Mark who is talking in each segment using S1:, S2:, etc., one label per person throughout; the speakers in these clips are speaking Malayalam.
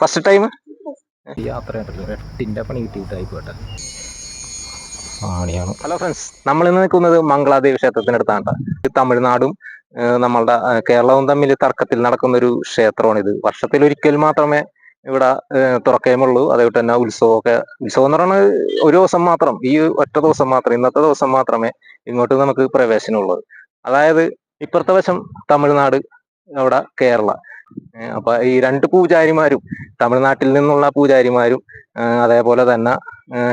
S1: ഫസ്റ്റ് ടൈം
S2: യാത്ര എട്ടിൻ്റെ പണി കിട്ടിയിട്ടായിക്കോട്ടെ ആണിയാണ്.
S1: ഹലോ ഫ്രണ്ട്സ്, നമ്മൾ ഇന്ന് നിൽക്കുന്നത് മംഗളാദേവി ക്ഷേത്രത്തിനടുത്താണ്. തമിഴ്നാടും നമ്മളുടെ കേരളവും തമ്മിൽ തർക്കത്തിൽ നടക്കുന്ന ഒരു ക്ഷേത്രമാണ് ഇത്. വർഷത്തിൽ ഒരിക്കൽ മാത്രമേ ഇവിടെ തുറക്കുകയുമുള്ളൂ. അതേപോലെ തന്നെ ഉത്സവം എന്ന് പറയുന്നത് ഒരു ദിവസം മാത്രം, ഈ ഒറ്റ ദിവസം മാത്രം, ഇന്നത്തെ ദിവസം മാത്രമേ ഇങ്ങോട്ട് നമുക്ക് പ്രവേശനമുള്ളത്. അതായത് ഇപ്പുറത്തെ വശം തമിഴ്നാട്, അവിടെ കേരള. അപ്പൊ ഈ രണ്ട് പൂജാരിമാരും, തമിഴ്നാട്ടിൽ നിന്നുള്ള പൂജാരിമാരും അതേപോലെ തന്നെ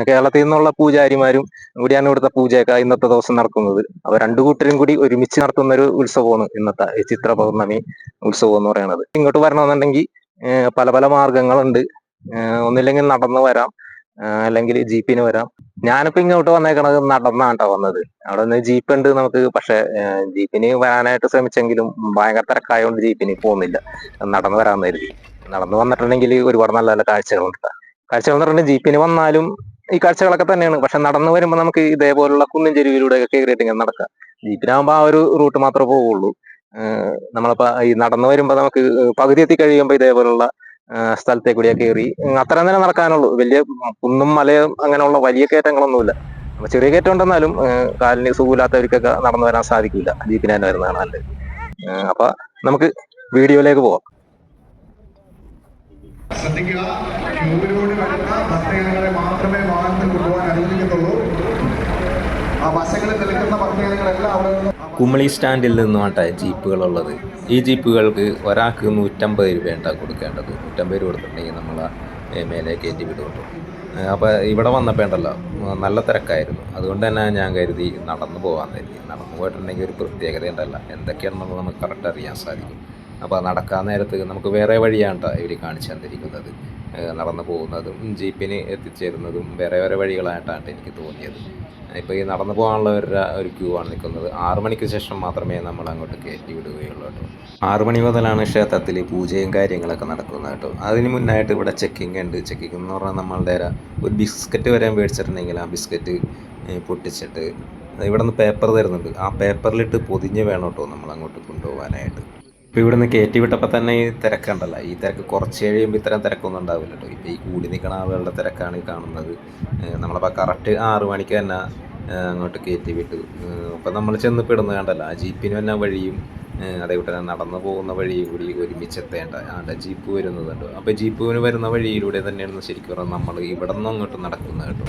S1: കേരളത്തിൽ നിന്നുള്ള പൂജാരിമാരും കൂടിയാണ് ഇവിടുത്തെ പൂജയൊക്കെ ഇന്നത്തെ ദിവസം നടക്കുന്നത്. അപ്പൊ രണ്ടു കൂട്ടരും കൂടി ഒരുമിച്ച് നടത്തുന്ന ഒരു ഉത്സവമാണ് ഇന്നത്തെ ചിത്ര പൗർണമി ഉത്സവം എന്ന് പറയുന്നത്. ഇങ്ങോട്ട് വരണമെന്നുണ്ടെങ്കിൽ പല പല മാർഗങ്ങളുണ്ട്. ഒന്നില്ലെങ്കിൽ നടന്നു വരാം, അല്ലെങ്കിൽ ജീപ്പിന് വരാം. ഞാനിപ്പോ ഇങ്ങോട്ട് വന്നേക്കണത് നടന്നാട്ടോ വന്നത്. അവിടെ നിന്ന് ജീപ്പ് ഉണ്ട് നമുക്ക്. പക്ഷെ ജീപ്പിന് വരാനായിട്ട് ശ്രമിച്ചെങ്കിലും ഭയങ്കര തിരക്കായതുകൊണ്ട് ജീപ്പിന് പോകുന്നില്ല. നടന്നു വരാമെന്ന് കരുതി. നടന്നു വന്നിട്ടുണ്ടെങ്കിൽ ഒരുപാട് നല്ല നല്ല കാഴ്ചകളുണ്ട്. കാഴ്ചകൾ എന്ന് പറഞ്ഞാൽ ജീപ്പിന് വന്നാലും ഈ കാഴ്ചകളൊക്കെ തന്നെയാണ്. പക്ഷെ നടന്നു വരുമ്പോൾ നമുക്ക് ഇതേപോലുള്ള കുന്നിൻ ചെരുവിലൂടെ ഒക്കെ കയറിയിട്ട് ഇങ്ങനെ നടക്കാം. ജീപ്പിനാകുമ്പോൾ ആ ഒരു റൂട്ട് മാത്രമേ പോവുള്ളൂ. നമ്മളിപ്പോ ഈ നടന്നു വരുമ്പോൾ നമുക്ക് പകുതി എത്തി കഴിയുമ്പോൾ ഇതേപോലുള്ള സ്ഥലത്തെ കൂടിയാ കയറി അത്ര തന്നെ നടക്കാനുള്ളൂ. വലിയ കുന്നും മലയും അങ്ങനെയുള്ള വലിയ കയറ്റങ്ങളൊന്നുമില്ല. അപ്പൊ ചെറിയ കയറ്റം ഉണ്ടെന്നാലും കാലിന് സുഖമില്ലാത്തവർക്കൊക്കെ നടന്നു വരാൻ സാധിക്കില്ല. ജീപ്പിന് തന്നെ വരുന്നതാണ് നല്ലത്. അപ്പൊ നമുക്ക് വീഡിയോയിലേക്ക് പോവാം.
S3: ശ്രദ്ധിക്കുക, ക്യൂവിലൂടെ വരുന്ന ഭക്തജനങ്ങളെ മാത്രമേ വാഹനത്തിൽ കൊണ്ടുപോകാൻ അനുവദിക്കുന്നുള്ളൂ. ആ ബസ്സുകളിൽ നിൽക്കുന്ന ഭക്തജനങ്ങളെല്ലാം അവിടെ നിന്ന്
S2: കുമളി സ്റ്റാൻഡിൽ നിന്നുമാട്ടെ ജീപ്പുകളുള്ളത്. ഈ ജീപ്പുകൾക്ക് ഒരാൾക്ക് 150 രൂപയാണ് കൊടുക്കേണ്ടത്. 150 രൂപ കൊടുത്തിട്ടുണ്ടെങ്കിൽ നമ്മളെ മേലെ കയറ്റി വിടുള്ളൂ. അപ്പോൾ ഇവിടെ വന്നപ്പോൾ ഉണ്ടല്ലോ നല്ല തിരക്കായിരുന്നു. അതുകൊണ്ട് തന്നെ ഞാൻ കരുതി നടന്നു പോകാൻ കരുതി. നടന്നു പോയിട്ടുണ്ടെങ്കിൽ ഒരു പ്രത്യേകത ഉണ്ടല്ലോ, എന്തൊക്കെയാണെന്നുള്ളത് നമുക്ക് കറക്റ്റ് അറിയാൻ സാധിക്കും. അപ്പോൾ നടക്കാൻ നേരത്ത് നമുക്ക് വേറെ വഴിയാണ് ഇവർ കാണിച്ചു തന്നിരിക്കുന്നത്. നടന്നു പോകുന്നതും ജീപ്പിന് എത്തിച്ചേരുന്നതും വേറെ വേറെ വഴികളായിട്ടാണ് എനിക്ക് തോന്നിയത്. ഇപ്പോൾ ഈ നടന്നു പോകാനുള്ള ഒരു ക്യൂ ആണ് നിൽക്കുന്നത്. 6 മണിക്ക് ശേഷം മാത്രമേ നമ്മൾ അങ്ങോട്ട് കയറ്റി വിടുകയുള്ളൂ കേട്ടോ. 6 മണി മുതലാണ് ക്ഷേത്രത്തിൽ പൂജയും കാര്യങ്ങളൊക്കെ നടക്കുന്നത് കേട്ടോ. അതിന് മുന്നായിട്ട് ഇവിടെ ചെക്കിങ് ഉണ്ട്. ചെക്കിങ് എന്ന് പറഞ്ഞാൽ നമ്മളുടെ ഒരു ബിസ്ക്കറ്റ് വരെ മേടിച്ചിട്ടുണ്ടെങ്കിൽ ആ ബിസ്ക്കറ്റ് പൊട്ടിച്ചിട്ട് ഇവിടെ നിന്ന് പേപ്പർ തരുന്നുണ്ട്. ആ പേപ്പറിലിട്ട് പൊതിഞ്ഞ് വേണം കേട്ടോ നമ്മൾ അങ്ങോട്ട് കൊണ്ടുപോകാനായിട്ട്. ഇപ്പോൾ ഇവിടെ നിന്ന് കയറ്റി വിട്ടപ്പോൾ തന്നെ ഈ തിരക്കുണ്ടല്ലോ, ഈ തിരക്ക് കുറച്ച് കഴിയുമ്പോൾ ഇത്തരം തിരക്കൊന്നും ഉണ്ടാവില്ല കേട്ടോ. ഇപ്പോൾ ഈ കൂടി നിൽക്കുന്ന ആളുകളുടെ തിരക്കാണ് ഈ കാണുന്നത്. നമ്മളപ്പോൾ കറക്റ്റ് 6 മണിക്ക് തന്നെ അങ്ങോട്ട് കയറ്റി വിട്ടു. അപ്പോൾ നമ്മൾ ചെന്ന് പെടുന്നത് കണ്ടല്ലോ, ആ ജീപ്പിന് തന്നെ വഴിയും അതേപോലെ തന്നെ നടന്നു പോകുന്ന വഴിയും കൂടി ഒരുമിച്ചെത്തേണ്ട ആണ്ട് ജീപ്പ് വരുന്നതുണ്ട്. അപ്പോൾ ജീപ്പിന് വരുന്ന വഴിയിലൂടെ തന്നെയാണ് ശരിക്കും പറഞ്ഞാൽ നമ്മൾ ഇവിടെ നിന്ന് അങ്ങോട്ട് നടക്കുന്നത് കേട്ടോ.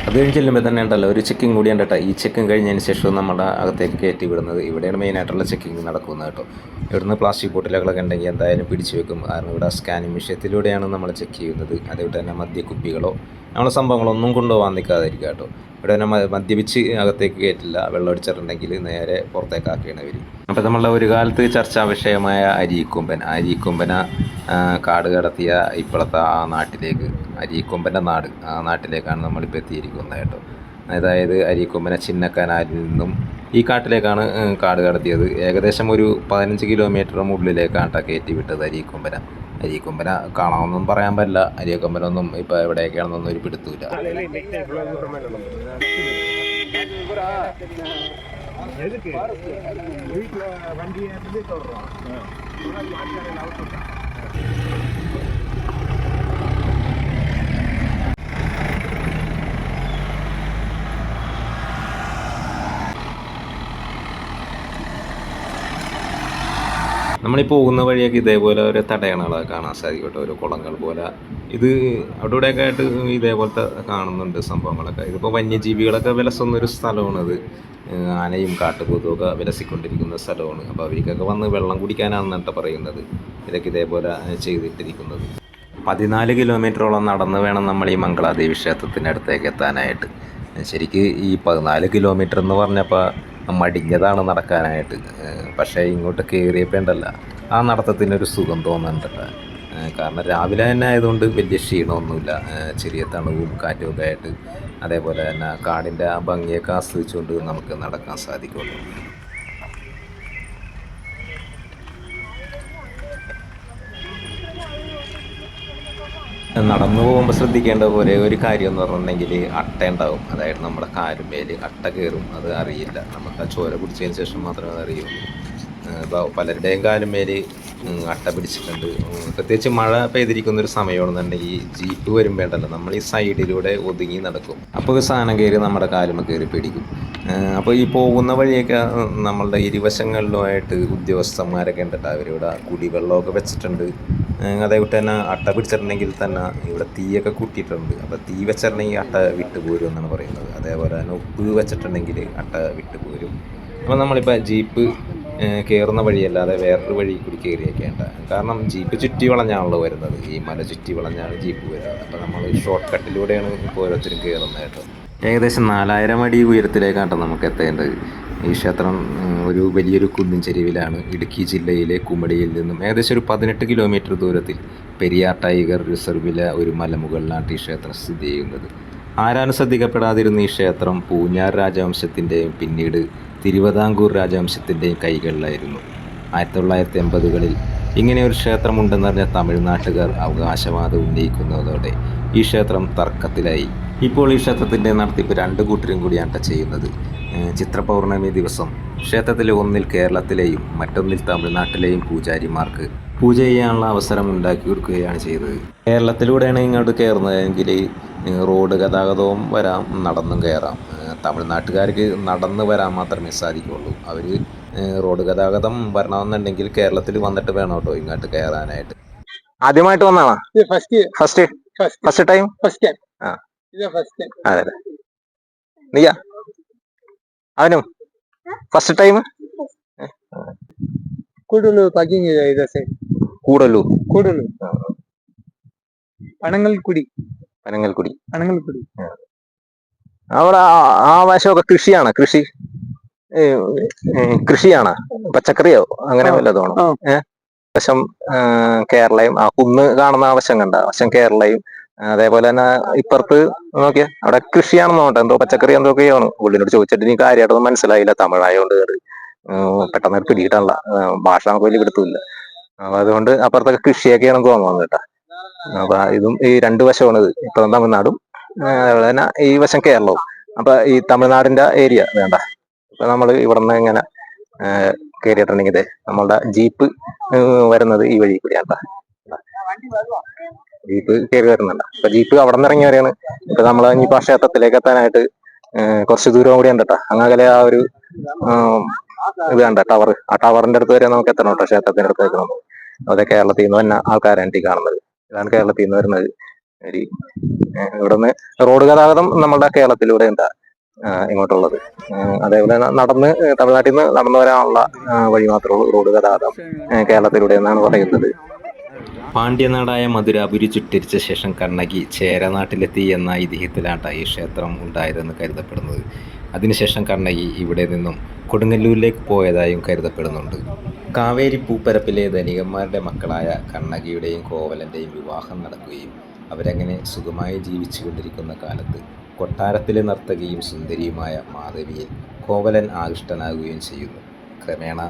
S2: അത് കഴിഞ്ഞ് ചെല്ലുമ്പോൾ തന്നെ ഉണ്ടല്ലോ ഒരു ചെക്കിങ് കൂടി ഉണ്ട് കേട്ടോ. ഈ ചെക്കിങ് കഴിഞ്ഞതിന് ശേഷം നമ്മുടെ അകത്തേക്ക് കയറ്റി വിടുന്നത്. ഇവിടെയാണ് മെയിനായിട്ടുള്ള ചെക്കിങ് നടക്കുന്നത് കേട്ടോ. ഇവിടുന്ന് പ്ലാസ്റ്റിക് ബോട്ടിലുകളൊക്കെ ഉണ്ടെങ്കിൽ എന്തായാലും പിടിച്ചു വെക്കും. കാരണം ഇവിടെ സ്കാനിങ് മെഷീനിലൂടെയാണ് നമ്മൾ ചെക്ക് ചെയ്യുന്നത്. അതേപോലെ തന്നെ മദ്യക്കുപ്പികളോ നമ്മളെ സംഭവങ്ങളൊന്നും കൊണ്ടുപോകാൻ നിൽക്കാതിരിക്കുക കേട്ടോ. ഇവിടെ തന്നെ മദ്യപിച്ച് അകത്തേക്ക് കയറ്റില്ല. വെള്ളം അടിച്ചിട്ടുണ്ടെങ്കിൽ നേരെ പുറത്തേക്കാക്കുകയാണ് ഇവർ. അപ്പോൾ നമ്മളുടെ ഒരു കാലത്ത് ചർച്ചാ വിഷയമായ അരീക്കൊമ്പന കാട് കടത്തിയ ഇപ്പോഴത്തെ ആ നാട്ടിലേക്ക്, അരീക്കൊമ്പൻ്റെ നാട്, ആ നാട്ടിലേക്കാണ് നമ്മളിപ്പോൾ എത്തിയിരിക്കുന്നത് കേട്ടോ. അതായത് അരീക്കൊമ്പന ചിന്നക്കനാലിൽ നിന്നും ഈ കാട്ടിലേക്കാണ് കാട് കടത്തിയത്. ഏകദേശം ഒരു 15 കിലോമീറ്റർ മുകളിലേക്കാണ് കയറ്റി വിട്ടത് അരീക്കൊമ്പന കാണാമെന്നൊന്നും പറയാൻ പറ്റില്ല. അരീക്കൊമ്പനൊന്നും ഇപ്പോൾ എവിടെയൊക്കെയാണെന്നൊന്നും ഒരു പിടുത്തൂല. നമ്മളീ പോകുന്ന വഴിയൊക്കെ ഇതേപോലെ ഒരു തടയണകളൊക്കെ കാണാൻ സാധിക്കും കേട്ടോ. ഒരു കുളങ്ങൾ പോലെ ഇത് അവിടെ ഇവിടെയൊക്കെ ആയിട്ട് ഇതേപോലത്തെ കാണുന്നുണ്ട് സംഭവങ്ങളൊക്കെ. ഇതിപ്പോൾ വന്യജീവികളൊക്കെ വിലസുന്നൊരു സ്ഥലമാണിത്. ആനയും കാട്ടുപോത്തുമൊക്കെ വിലസിക്കൊണ്ടിരിക്കുന്ന സ്ഥലമാണ്. അപ്പോൾ അവർക്കൊക്കെ വന്ന് വെള്ളം കുടിക്കാനാണെന്നാണ് പറയുന്നത്. ഇതൊക്കെ ഇതേപോലെ ചെയ്തിട്ടിരിക്കുന്നത്. 14 കിലോമീറ്ററോളം നടന്ന് വേണം നമ്മൾ ഈ മംഗളാദേവി ക്ഷേത്രത്തിൻ്റെ അടുത്തേക്ക് എത്താനായിട്ട്. ശരിക്ക് ഈ 14 കിലോമീറ്റർ എന്ന് പറഞ്ഞപ്പോൾ മടിഞ്ഞതാണ് നടക്കാനായിട്ട്. പക്ഷേ ഇങ്ങോട്ട് കയറിയപ്പോൾ ഉണ്ടല്ല ആ നടത്തത്തിനൊരു സുഖം തോന്നുന്നുണ്ടല്ലോ. കാരണം രാവിലെ തന്നെ ആയതുകൊണ്ട് വലിയ ക്ഷീണമൊന്നുമില്ല. ചെറിയ തണുവും കാറ്റും ഒക്കെ ആയിട്ട് അതേപോലെ തന്നെ കാടിൻ്റെ ആ ഭംഗിയൊക്കെ ആസ്വദിച്ചുകൊണ്ട് നമുക്ക് നടക്കാൻ സാധിക്കുള്ളൂ. നടന്നു പോകുമ്പോൾ ശ്രദ്ധിക്കേണ്ട ഒരേ ഒരു കാര്യം എന്ന് പറഞ്ഞിട്ടുണ്ടെങ്കിൽ അട്ട ഉണ്ടാവും. അതായത് നമ്മുടെ കാലുമേൽ അട്ട കയറും. അത് അറിയില്ല, നമുക്ക് ആ ചോര കുടിച്ചതിന് ശേഷം മാത്രമേ അത് അറിയുള്ളൂ. ഇപ്പോൾ പലരുടെയും കാലുമേൽ അട്ട പിടിച്ചിട്ടുണ്ട്. പ്രത്യേകിച്ച് മഴ പെയ്തിരിക്കുന്നൊരു സമയമാണെന്നുണ്ടെങ്കിൽ ജീപ്പ് വരുമ്പോഴല്ലോ നമ്മൾ ഈ സൈഡിലൂടെ ഒതുങ്ങി നടക്കും. അപ്പോൾ ഒരു സാധനം കയറി നമ്മുടെ കാലുമ കയറി പിടിക്കും. അപ്പോൾ ഈ പോകുന്ന വഴിയൊക്കെ നമ്മളുടെ ഇരുവശങ്ങളിലുമായിട്ട് ഉദ്യോഗസ്ഥന്മാരൊക്കെ ഉണ്ടിട്ട് അവരിവിടെ കുടിവെള്ളമൊക്കെ വെച്ചിട്ടുണ്ട്. അതേപോലെ തന്നെ അട്ട പിടിച്ചിട്ടുണ്ടെങ്കിൽ തന്നെ ഇവിടെ തീയൊക്കെ കൂട്ടിയിട്ടുണ്ട്. അപ്പോൾ തീ വെച്ചിട്ടുണ്ടെങ്കിൽ അട്ട വിട്ടുപോരും എന്നാണ് പറയുന്നത്. അതേപോലെ തന്നെ ഉപ്പ് വെച്ചിട്ടുണ്ടെങ്കിൽ അട്ട വിട്ടുപോരും. അപ്പോൾ നമ്മളിപ്പോൾ ജീപ്പ് കയറുന്ന വഴിയല്ലാതെ വേറൊരു വഴി കൂടി കയറിയൊക്കെയുണ്ട്. കാരണം ജീപ്പ് ചുറ്റി വളഞ്ഞാണല്ലോ വരുന്നത്, ഈ മല ചുറ്റി വളഞ്ഞാണ് ജീപ്പ് വരുന്നത്. അപ്പോൾ നമ്മൾ ഷോർട്ട് കട്ടിലൂടെയാണ് ഇപ്പോൾ ഓരോരുത്തരും കയറുന്നത് കേട്ടോ. ഏകദേശം 4000 അടി ഉയരത്തിലേക്കാട്ടോ നമുക്ക് എത്തേണ്ടത്. ഈ ക്ഷേത്രം ഒരു വലിയൊരു കുന്നിൻ ചെരുവിലാണ്. ഇടുക്കി ജില്ലയിലെ കുമളിയിൽ നിന്നും ഏകദേശം ഒരു 18 കിലോമീറ്റർ ദൂരത്തിൽ പെരിയാർ ടൈഗർ റിസർവിലെ ഒരു മലമുകളിലാണ് ഈ ക്ഷേത്രം സ്ഥിതി ചെയ്യുന്നത്. ആരാനും ശ്രദ്ധിക്കപ്പെടാതിരുന്ന ഈ ക്ഷേത്രം പൂഞ്ഞാർ രാജവംശത്തിൻ്റെയും പിന്നീട് തിരുവിതാംകൂർ രാജവംശത്തിൻ്റെയും കൈകളിലായിരുന്നു. 1980കളിൽ ഇങ്ങനെ ഒരു ക്ഷേത്രമുണ്ടെന്നറിഞ്ഞ തമിഴ്നാട്ടുകാർ അവകാശവാദം ഉന്നയിക്കുന്നതോടെ ഈ ക്ഷേത്രം തർക്കത്തിലായി. ഇപ്പോൾ ഈ ക്ഷേത്രത്തിൻ്റെ നടത്തിപ്പ് 2 കൂട്ടരും കൂടിയാണ് ചെയ്യുന്നത്. ചിത്രപൗർണമി ദിവസം ക്ഷേത്രത്തിലെ ഒന്നിൽ കേരളത്തിലെയും മറ്റൊന്നിൽ തമിഴ്നാട്ടിലെയും പൂജാരിമാർക്ക് പൂജ ചെയ്യാനുള്ള അവസരം ഉണ്ടാക്കി കൊടുക്കുകയാണ് ചെയ്തത്. കേരളത്തിലൂടെയാണ് ഇങ്ങോട്ട് കയറുന്നതെങ്കിൽ റോഡ് ഗതാഗതവും വരാം, നടന്നും കയറാം. തമിഴ്നാട്ടുകാർക്ക് നടന്ന് വരാൻ മാത്രമേ സാധിക്കുകയുള്ളൂ. അവർ റോഡ് ഗതാഗതം വരണമെന്നുണ്ടെങ്കിൽ കേരളത്തിൽ വന്നിട്ട് വേണം കേട്ടോ ഇങ്ങോട്ട് കയറാനായിട്ട്.
S1: ആദ്യമായിട്ട് വന്നാണോ? First time? അതെ അതെ. നീയാ അവനും ഫസ്റ്റ് ടൈം?
S4: கூடலூர் பார்க்கிங் இதை சைடு
S1: കൂടല്ലൂർ.
S4: கூடலூர் പനങ്ങൽക്കുടി.
S1: അവിടെ ആ വശമൊക്കെ കൃഷിയാണ്. കൃഷിയാണ്, പച്ചക്കറിയോ അങ്ങനെ വല്ലതുമാണോ? വശം കേരളയും ആ കുന്ന് കാണുന്ന ആ വശം കണ്ട വശം കേരളയും. അതേപോലെ തന്നെ ഇപ്പുറത്ത് നോക്കിയാ അവിടെ കൃഷിയാണെന്ന് തോന്നട്ടെ, എന്തോ പച്ചക്കറി എന്തൊക്കെയാണ്. പുള്ളിനോട് ചോദിച്ചിട്ട് എനിക്ക് കാര്യമായിട്ടൊന്നും മനസ്സിലായില്ല. തമിഴായോണ്ട് പെട്ടെന്ന് പിടിയിട്ടാണല്ല, ഭാഷ നമുക്ക് വലിയ പിടുത്തമില്ല. അപ്പൊ അതുകൊണ്ട് അപ്പുറത്തൊക്കെ കൃഷിയൊക്കെയാണ് തോന്നുന്നത് കേട്ടാ. അപ്പൊ ഇതും ഈ 2 വശമാണ്. ഇത് ഇപ്പുറം തമിഴ്നാടും അതേപോലെ തന്നെ ഈ വശം കേരളവും. അപ്പൊ ഈ തമിഴ്നാടിന്റെ ഏരിയ വേണ്ട. ഇപ്പൊ നമ്മൾ ഇവിടെ നിന്ന് ഇങ്ങനെ കയറിയിട്ടുണ്ടെങ്കിൽ നമ്മളുടെ ജീപ്പ് വരുന്നത് ഈ വഴി കൂടിയാണ്. ജീപ്പ് കയറി വരുന്നുണ്ട്. അപ്പൊ ജീപ്പ് അവിടെ നിന്ന് ഇറങ്ങിയവരെയാണ്. ഇപ്പൊ നമ്മൾ ഇനിയിപ്പോ ക്ഷേത്രത്തിലേക്ക് എത്താനായിട്ട് കുറച്ച് ദൂരം കൂടി ഉണ്ട് കേട്ടോ. അങ്ങനെ ആ ഒരു ഇത് കണ്ട ടവർ, ആ ടവറിന്റെ അടുത്ത് വരെ നമുക്ക് എത്തണം കേട്ടോ. ക്ഷേത്രത്തിന്റെ അടുത്ത് എത്തണം. അതെ, കേരളത്തിൽ നിന്ന് തന്നെ ആൾക്കാരാണ് ഈ കാണുന്നത്. ഇതാണ് കേരളത്തിൽ നിന്ന് വരുന്നത്. ഇവിടുന്ന് റോഡ് ഗതാഗതം നമ്മുടെ കേരളത്തിലൂടെ എന്താ ഇങ്ങോട്ടുള്ളത്. അതേപോലെ നടന്ന് തമിഴ്നാട്ടിൽ നിന്ന് നടന്നു വരാനുള്ള വഴി മാത്രമേ ഉള്ളൂ. റോഡ് ഗതാഗതം കേരളത്തിലൂടെ എന്നാണ് പറയുന്നത്.
S2: പാണ്ഡ്യനാടായ മധുരാപുരി ചുട്ടരിച്ച ശേഷം കണ്ണകി ചേരനാട്ടിലെത്തി എന്ന ഐതിഹ്യത്തിലാണ് ഈ ക്ഷേത്രം ഉണ്ടായതെന്ന് കരുതപ്പെടുന്നത്. അതിനുശേഷം കണ്ണകി ഇവിടെ നിന്നും കൊടുങ്ങല്ലൂരിലേക്ക് പോയതായും കരുതപ്പെടുന്നുണ്ട്. കാവേരി പൂപ്പരപ്പിലെ ധനികന്മാരുടെ മക്കളായ കണ്ണകിയുടെയും കോവലൻ്റെയും വിവാഹം നടക്കുകയും അവരങ്ങനെ സുഖമായി ജീവിച്ചു കൊണ്ടിരിക്കുന്ന കാലത്ത് കൊട്ടാരത്തിലെ നർത്തകിയും സുന്ദരിയുമായ മാധവിയിൽ കോവലൻ ആകൃഷ്ടനാകുകയും ചെയ്യുന്നു. ക്രമേണ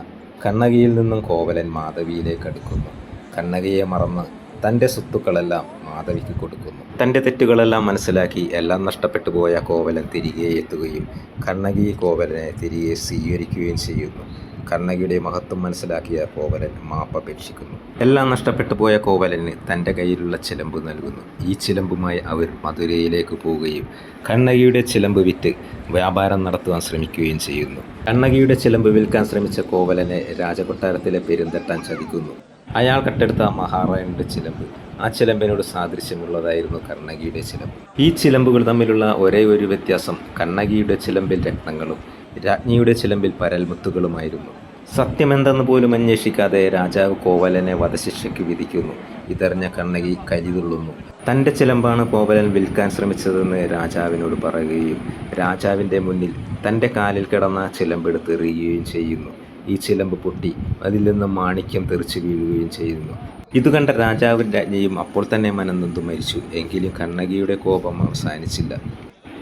S2: കണ്ണകിയിൽ നിന്നും കോവലൻ മാധവിയിലേക്ക് അടുക്കുന്നു. കണ്ണകിയെ മറന്ന് തൻ്റെ സ്വത്തുക്കളെല്ലാം മാധവിക്ക് കൊടുക്കുന്നു. തൻ്റെ തെറ്റുകളെല്ലാം മനസ്സിലാക്കി എല്ലാം നഷ്ടപ്പെട്ടു പോയ കോവലൻ തിരികെ എത്തുകയും കണ്ണകി കോവലനെ തിരികെ സ്വീകരിക്കുകയും ചെയ്യുന്നു. കണ്ണകിയുടെ മഹത്വം മനസ്സിലാക്കിയ കോവലൻ മാപ്പപേക്ഷിക്കുന്നു. എല്ലാം നഷ്ടപ്പെട്ടു പോയ കോവലന് തൻ്റെ കയ്യിലുള്ള ചിലമ്പ് നൽകുന്നു. ഈ ചിലമ്പുമായി അവർ മധുരയിലേക്ക് പോവുകയും കണ്ണകിയുടെ ചിലമ്പ് വിറ്റ് വ്യാപാരം നടത്തുവാൻ ശ്രമിക്കുകയും ചെയ്യുന്നു. കണ്ണകിയുടെ ചിലമ്പ് വിൽക്കാൻ ശ്രമിച്ച കോവലനെ രാജകൊട്ടാരത്തിലെ പെരുന്തട്ടാൻ ചതിക്കുന്നു. അയാൾ കട്ടെടുത്ത മഹാറാണിയുടെ ചിലമ്പ് ആ ചിലമ്പിനോട് സാദൃശ്യമുള്ളതായിരുന്നു കണ്ണകിയുടെ ചിലമ്പ്. ഈ ചിലമ്പുകൾ തമ്മിലുള്ള ഒരേ ഒരു വ്യത്യാസം കണ്ണകിയുടെ ചിലമ്പിൽ രത്നങ്ങളും രാജ്ഞിയുടെ ചിലമ്പിൽ പരൽമുത്തുകളുമായിരുന്നു. സത്യമെന്തെന്ന് പോലും അന്വേഷിക്കാതെ രാജാവ് കോവലനെ വധശിക്ഷയ്ക്ക് വിധിക്കുന്നു. ഇതറിഞ്ഞ കണ്ണകി കലിതുള്ളുന്നു. തൻ്റെ ചിലമ്പാണ് കോവലൻ വിൽക്കാൻ ശ്രമിച്ചതെന്ന് രാജാവിനോട് പറയുകയും രാജാവിൻ്റെ മുന്നിൽ തൻ്റെ കാലിൽ കിടന്ന ചിലമ്പെടുത്ത് എറിയുകയും ചെയ്യുന്നു. ഈ ചിലമ്പ് പൊട്ടി അതിൽ നിന്ന് മാണിക്യം തെറിച്ചു വീഴുകയും ചെയ്യുന്നു. ഇതുകണ്ട രാജാവും രാജ്ഞിയും അപ്പോൾ തന്നെ മനംനൊന്തു മരിച്ചു. എങ്കിലും കണ്ണകിയുടെ കോപം അവസാനിച്ചില്ല.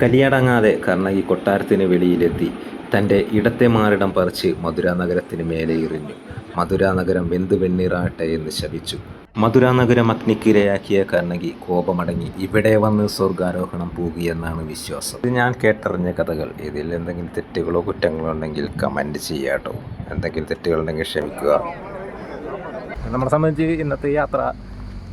S2: കലിയടങ്ങാതെ കണ്ണകി കൊട്ടാരത്തിന് വെളിയിലെത്തി തൻ്റെ ഇടത്തെ മാറിടം പറിച്ച് മധുരാ നഗരത്തിന് മേലെ എറിഞ്ഞു. മധുരാ നഗരം വെന്ത് വെണ്ണീറാട്ടെ എന്ന് ശപിച്ചു. മധുരാനഗരം അഗ്നിക്കിരയാക്കിയ കണ്ണകി കോപമടങ്ങി ഇവിടെ വന്ന് സ്വർഗാരോഹണം പോകുകയെന്നാണ് വിശ്വാസം. ഇത് ഞാൻ കേട്ടറിഞ്ഞ കഥകൾ. ഇതിൽ എന്തെങ്കിലും തെറ്റുകളോ കുറ്റങ്ങളോ ഉണ്ടെങ്കിൽ കമൻറ്റ് ചെയ്യാട്ടോ. എന്തെങ്കിലും തെറ്റുകളുണ്ടെങ്കിൽ ക്ഷമിക്കുക.
S1: നമ്മളെ സംബന്ധിച്ച് ഇന്നത്തെ യാത്ര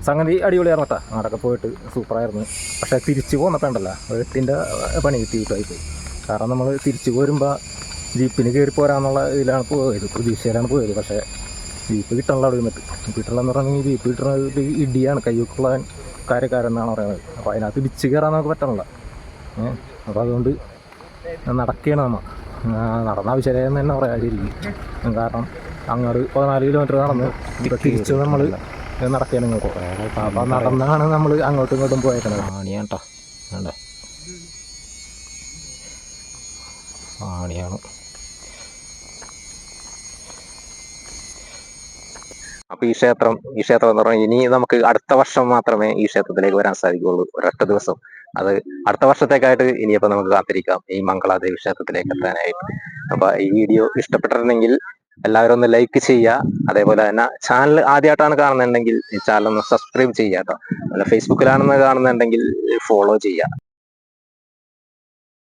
S1: സംഗതി അടിപൊളിയായിരുന്നു കേട്ടോ. അങ്ങോട്ടൊക്കെ പോയിട്ട് സൂപ്പറായിരുന്നു. പക്ഷേ തിരിച്ചു പോന്നപ്പോൾ ഉണ്ടല്ലോ എട്ടിൻ്റെ പണി കിട്ടിയിട്ടായി പോയി. കാരണം നമ്മൾ തിരിച്ചു പോരുമ്പോൾ ജീപ്പിന് കയറി പോരാന്നുള്ള ഇതിലാണ് പോയത്, പ്രതീക്ഷയിലാണ് പോയത്. പക്ഷേ ജീപ്പ് കിട്ടണല്ലോ അവിടെ നിന്നിട്ട്. കിട്ടണമെന്ന് പറഞ്ഞാൽ ജീപ്പ് കിട്ടണത് ഇടിയാണ്, കയ്യൊക്കെയുള്ള കാര്യക്കാരെന്നാണ് പറയുന്നത്. അപ്പോൾ അതിനകത്ത് ഇടിച്ച് കയറാൻ നമുക്ക് പറ്റണല്ലോ. അപ്പോൾ അതുകൊണ്ട് നടക്കുകയാണ് നമ്മൾ. നടന്ന ആവശ്യമായെന്ന് തന്നെ പറയാം ശരിക്കും. കാരണം അങ്ങോട്ട് 14 കിലോമീറ്റർ നടന്ന് ഇപ്പോൾ തിരിച്ച് നമ്മൾ നടക്കുകയാണ് ഇങ്ങോട്ട്. അപ്പോൾ നടന്നാണ് നമ്മൾ അങ്ങോട്ടും ഇങ്ങോട്ടും പോയേക്കണത്. ആണിയാണ് കേട്ടോ, വേണ്ട ആണിയാണ്. അപ്പോൾ ഈ ക്ഷേത്രം എന്ന് പറഞ്ഞാൽ ഇനി നമുക്ക് അടുത്ത വർഷം മാത്രമേ ഈ ക്ഷേത്രത്തിലേക്ക് വരാൻ സാധിക്കുകയുള്ളൂ. ഒരൊറ്റ ദിവസം. അത് അടുത്ത വർഷത്തേക്കായിട്ട് ഇനിയിപ്പോൾ നമുക്ക് കാത്തിരിക്കാം ഈ മംഗളാദേവി ക്ഷേത്രത്തിലേക്ക് എത്താനായിട്ട്. അപ്പോൾ ഈ വീഡിയോ ഇഷ്ടപ്പെട്ടിട്ടുണ്ടെങ്കിൽ എല്ലാവരും ഒന്ന് ലൈക്ക് ചെയ്യുക. അതേപോലെ തന്നെ ചാനൽ ആദ്യമായിട്ടാണ് കാണുന്നുണ്ടെങ്കിൽ ഈ ചാനൽ ഒന്ന് സബ്സ്ക്രൈബ് ചെയ്യുക കേട്ടോ. അല്ല ഫേസ്ബുക്കിലാണെന്ന് കാണുന്നുണ്ടെങ്കിൽ ഫോളോ ചെയ്യുക.